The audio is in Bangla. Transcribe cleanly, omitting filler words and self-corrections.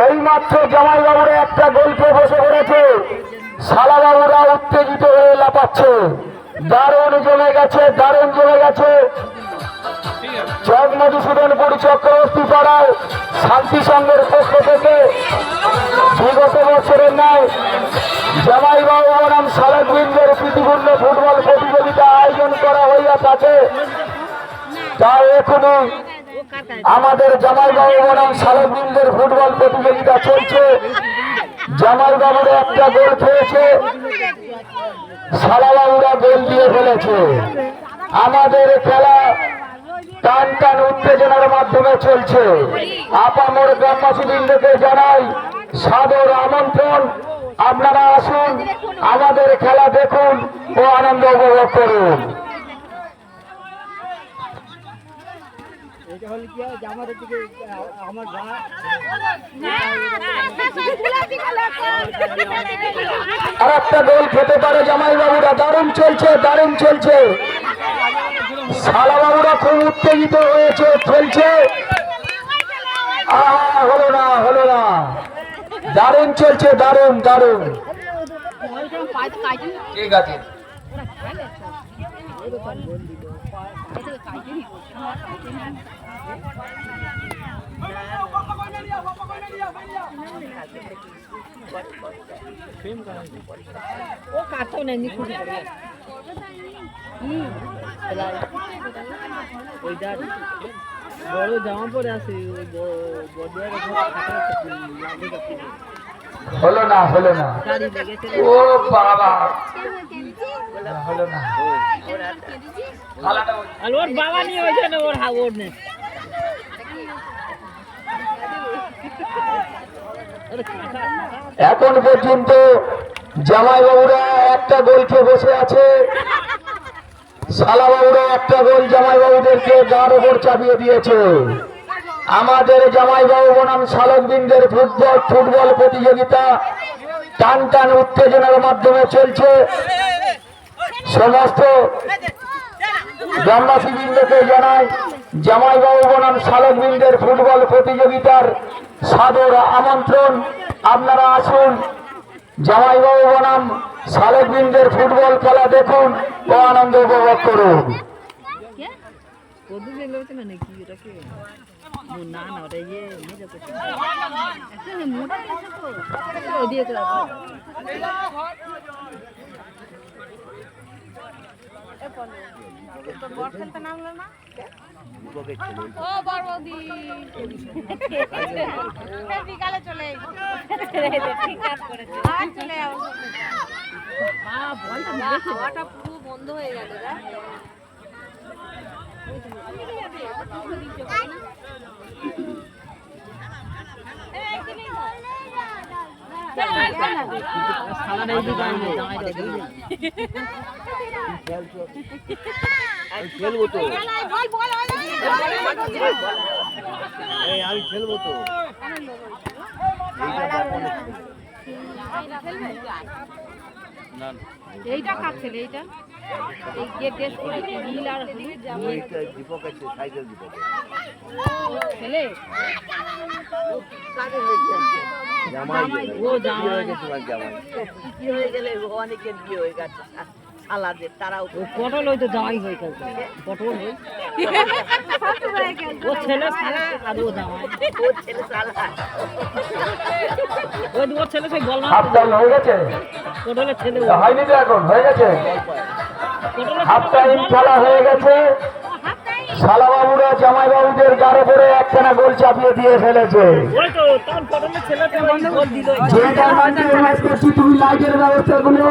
এই মাত্র জামাইবাবুরা একটা গোলকে বসে পড়েছে, শালাবাবুরা উত্তেজিত হয়ে লাপাচ্ছে। দারুণ জমে গেছে, দারুণ জমে গেছে। চক মধুসূদনপুর চক্রবর্তী পাড়ায় শান্তি সংঘের পক্ষ থেকে বিগত বছরের নয় জামাইবাবু বনাম শালকবৃন্দের প্রীতিপূর্ণ ফুটবল প্রতিযোগিতা আয়োজন করা হইয়া থাকে। তাই এখনই আমাদের জামাইবাবু বনাম শালকবৃন্দের ফুটবল প্রতিযোগিতা চলছে। জামাইবাবুরা একটা গোল খেয়েছে, শালাবাবুরা গোল দিয়ে ফেলেছে। আমাদের খেলা টান টান উত্তেজনার মাধ্যমে চলছে। আপামর গ্রামবাসীবৃন্দকে জানাই সাদর আমন্ত্রণ, আপনারা আসুন, আমাদের খেলা দেখুন ও আনন্দ উপভোগ করুন। আর একটা গোল খেতে পারে জামাইবাবুরা। দারুণ চলছে, দারুণ চলছে। শালাবাবুরা খুব উত্তেজিত হয়েছে, খেলছে। হলো না, হলো না। দারুণ চলছে, দারুণ দারুণ। ঠিক আছে, ও কাটো নেই ওইটা বড় জামা পরে আছে। হলো না, হলো না। ও বাবা, হলো না। ওর বাবা নিয়ে হয়েছে না, ওর হাওর নেই। এখন পর্যন্ত জামাইবাবুরা একটা গোল খেয়ে বসে আছে, শালাবাবুরা একটা গোল জামাইবাবুদেরকে গাঁর ওপর চাপিয়ে দিয়েছে। আমাদের জামাইবাবু বনাম শালকবৃন্দের ফুটবল প্রতিযোগিতা টান টান উত্তেজনার মাধ্যমে চলছে। সমস্ত গ্রামবাসীবৃন্দকে জানাই জামাইবাবু বনাম শালকবৃন্দের ফুটবল প্রতিযোগিতার সাদর আমন্ত্রণ, আপনারা আসুন, জামাইবাবু বনাম শালকবৃন্দের ফুটবল খেলা দেখুন ও আনন্দ উপভোগ করুন। বিকালে চলে হাওয়াটা পুরো বন্ধ হয়ে গেল। খেলবো তো, আমি খেলবো তো। এইটা কার ছেলে? এইটা এই গেট ড্রেস করে নীল আর দীপক আছে, সাইকেল দীপক ছেলে জামাই। ও জামাই হয়ে গেছে, জামাই কি হয়ে গেলে অনেকের বিয়ে হয়ে গেছে। আলাদের তারাও পটল হইতো জামাই হয়ে গেছে, পটল হই ও ছেলে সালা আর ও জামাই, ও ছেলে সালা ওর ছেলে সেই গোল হাফ টাইম হয়ে গেছে, পটলের ছেলে হয়নি তো এখন হয়ে গেছে। হাফ টাইম খেলা হয়ে গেছে। শালাবাবুরা জামাইবাবুদের গাড়ে পড়ে একখানা গোল চাপিয়ে দিয়ে ফেলেছে। যেটা তুমি লাইটের ব্যবস্থা গুলো